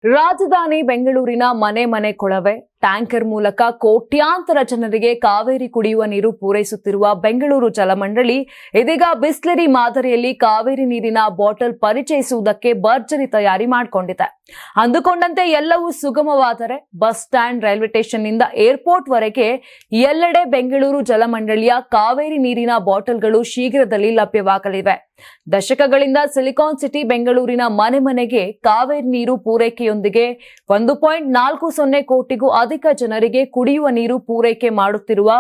ರಾಜಧಾನಿ ಬೆಂಗಳೂರಿನ ಮನೆ ಮನೆ ಕೊಳವೆ ಟ್ಯಾಂಕರ್ ಮೂಲಕ ಕೋಟ್ಯಾಂತರ ಜನರಿಗೆ ಕಾವೇರಿ ಕುಡಿಯುವ ನೀರು ಪೂರೈಸುತ್ತಿರುವ ಬೆಂಗಳೂರು ಜಲಮಂಡಳಿ ಇದೀಗ ಬಿಸ್ಲರಿ ಮಾದರಿಯಲ್ಲಿ ಕಾವೇರಿ ನೀರಿನ ಬಾಟಲ್ ಪರಿಚಯಿಸುವುದಕ್ಕೆ ಭರ್ಜರಿ ತಯಾರಿ ಮಾಡಿಕೊಂಡಿದೆ. ಅಂದುಕೊಂಡಂತೆ ಎಲ್ಲವೂ ಸುಗಮವಾದರೆ ಬಸ್ ಸ್ಟ್ಯಾಂಡ್, ರೈಲ್ವೆ ಸ್ಟೇಷನ್ ನಿಂದ ಏರ್ಪೋರ್ಟ್ ವರೆಗೆ ಎಲ್ಲೆಡೆ ಬೆಂಗಳೂರು ಜಲಮಂಡಳಿಯ ಕಾವೇರಿ ನೀರಿನ ಬಾಟಲ್ಗಳು ಶೀಘ್ರದಲ್ಲಿ ಲಭ್ಯವಾಗಲಿವೆ. ದಶಕಗಳಿಂದ ಸಿಲಿಕಾನ್ ಸಿಟಿ ಬೆಂಗಳೂರಿನ ಮನೆ ಮನೆಗೆ ಕಾವೇರಿ ನೀರು ಪೂರೈಕೆಯೊಂದಿಗೆ 1.40 ಕೋಟಿಗೂ ಅಧಿಕ ಜನರಿಗೆ ಕುಡಿಯುವ ನೀರು ಪೂರೈಕೆ ಮಾಡುತ್ತಿರುವ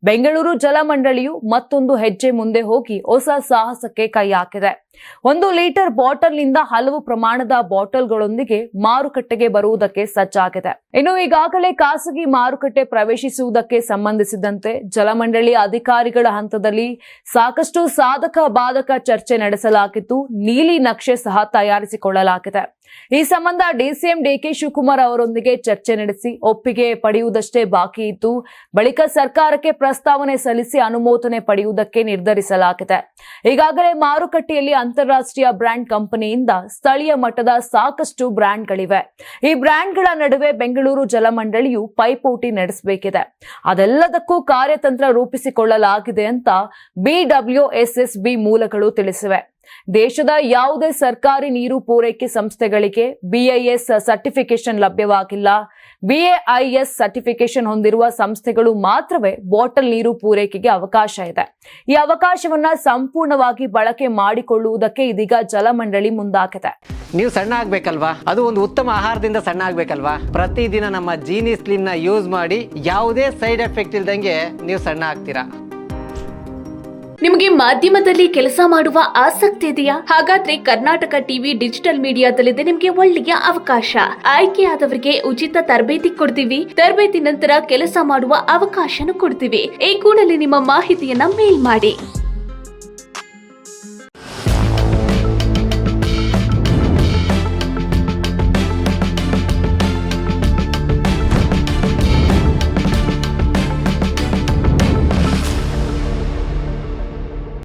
ಬೆಂಗಳೂರು ಜಲಮಂಡಳಿಯು ಮತ್ತೊಂದು ಹೆಜ್ಜೆ ಮುಂದೆ ಹೋಗಿ ಹೊಸ ಸಾಹಸಕ್ಕೆ ಕೈ ಹಾಕಿದೆ. 1 ಲೀಟರ್ ಬಾಟಲ್ನಿಂದ ಹಲವು ಪ್ರಮಾಣದ ಬಾಟಲ್ಗಳೊಂದಿಗೆ ಮಾರುಕಟ್ಟೆಗೆ ಬರುವುದಕ್ಕೆ ಸಜ್ಜಾಗಿದೆ. ಇನ್ನು ಈಗಾಗಲೇ ಖಾಸಗಿ ಮಾರುಕಟ್ಟೆ ಪ್ರವೇಶಿಸುವುದಕ್ಕೆ ಸಂಬಂಧಿಸಿದಂತೆ ಜಲಮಂಡಳಿ ಅಧಿಕಾರಿಗಳ ಹಂತದಲ್ಲಿ ಸಾಕಷ್ಟು ಸಾಧಕ ಬಾಧಕ ಚರ್ಚೆ ನಡೆಸಲಾಗಿದ್ದು, ನೀಲಿ ನಕ್ಷೆ ಸಹ ತಯಾರಿಸಿಕೊಳ್ಳಲಾಗಿದೆ. ಈ ಸಂಬಂಧ ಡಿಸಿಎಂ ಡಿಕೆ ಶಿವಕುಮಾರ್ ಅವರೊಂದಿಗೆ ಚರ್ಚೆ ನಡೆಸಿ ಒಪ್ಪಿಗೆ ಪಡೆಯುವುದಷ್ಟೇ ಬಾಕಿ ಇದ್ದು, ಬಳಿಕ ಸರ್ಕಾರಕ್ಕೆ ಪ್ರಸ್ತಾವನೆ ಸಲ್ಲಿಸಿ ಅನುಮೋದನೆ ಪಡೆಯುವುದಕ್ಕೆ ನಿರ್ಧರಿಸಲಾಗಿದೆ. ಈಗಾಗಲೇ ಮಾರುಕಟ್ಟೆಯಲ್ಲಿ ಅಂತಾರಾಷ್ಟ್ರೀಯ ಬ್ರ್ಯಾಂಡ್ ಕಂಪನಿಯಿಂದ ಸ್ಥಳೀಯ ಮಟ್ಟದ ಸಾಕಷ್ಟು ಬ್ರ್ಯಾಂಡ್ಗಳಿವೆ. ಈ ಬ್ರ್ಯಾಂಡ್ಗಳ ನಡುವೆ ಬೆಂಗಳೂರು ಜಲಮಂಡಳಿಯು ಪೈಪೋಟಿ ನಡೆಸಬೇಕಿದೆ. ಅದೆಲ್ಲದಕ್ಕೂ ಕಾರ್ಯತಂತ್ರ ರೂಪಿಸಿಕೊಳ್ಳಲಾಗಿದೆ ಅಂತ BWSSB ಮೂಲಗಳು ತಿಳಿಸಿವೆ. ದೇಶದ ಯಾವುದೇ ಸರ್ಕಾರಿ ನೀರು ಪೂರೈಕೆ ಸಂಸ್ಥೆಗಳಿಗೆ BIS ಸರ್ಟಿಫಿಕೇಶನ್ ಲಭ್ಯವಾಗಿಲ್ಲ. BAIS ಸರ್ಟಿಫಿಕೇಶನ್ ಹೊಂದಿರುವ ಸಂಸ್ಥೆಗಳು ಮಾತ್ರವೇ ಬಾಟಲ್ ನೀರು ಪೂರೈಕೆಗೆ ಅವಕಾಶ ಇದೆ. ಈ ಅವಕಾಶವನ್ನ ಸಂಪೂರ್ಣವಾಗಿ ಬಳಕೆ ಮಾಡಿಕೊಳ್ಳುವುದಕ್ಕೆ ಇದೀಗ ಜಲಮಂಡಳಿ ಮುಂದಾಗಿದೆ. ನೀವು ಸಣ್ಣ ಆಗ್ಬೇಕಲ್ವಾ? ಅದು ಒಂದು ಉತ್ತಮ ಆಹಾರದಿಂದ ಸಣ್ಣ ಆಗ್ಬೇಕಲ್ವಾ? ಪ್ರತಿದಿನ ನಮ್ಮ ಜೀನಿ ಸ್ಲಿಮ್ ನ ಯೂಸ್ ಮಾಡಿ ಯಾವುದೇ ಸೈಡ್ ಎಫೆಕ್ಟ್ ಇಲ್ದಂಗೆ ನೀವು ಸಣ್ಣ ಆಗ್ತೀರಾ. ನಿಮಗೆ ಮಾಧ್ಯಮದಲ್ಲಿ ಕೆಲಸ ಮಾಡುವ ಆಸಕ್ತಿ ಇದೆಯಾ? ಹಾಗಾದ್ರೆ ಕರ್ನಾಟಕ ಟಿವಿ ಡಿಜಿಟಲ್ ಮೀಡಿಯಾದಲ್ಲಿದೆ ನಿಮಗೆ ಒಳ್ಳೆಯ ಅವಕಾಶ. ಆಯ್ಕೆಯಾದವರಿಗೆ ಉಚಿತ ತರಬೇತಿ ಕೊಡ್ತೀವಿ. ತರಬೇತಿ ನಂತರ ಕೆಲಸ ಮಾಡುವ ಅವಕಾಶನೂ ಕೊಡ್ತೀವಿ. ಈ ಕೂಡಲೇ ನಿಮ್ಮ ಮಾಹಿತಿಯನ್ನ ಮೇಲ್ ಮಾಡಿ.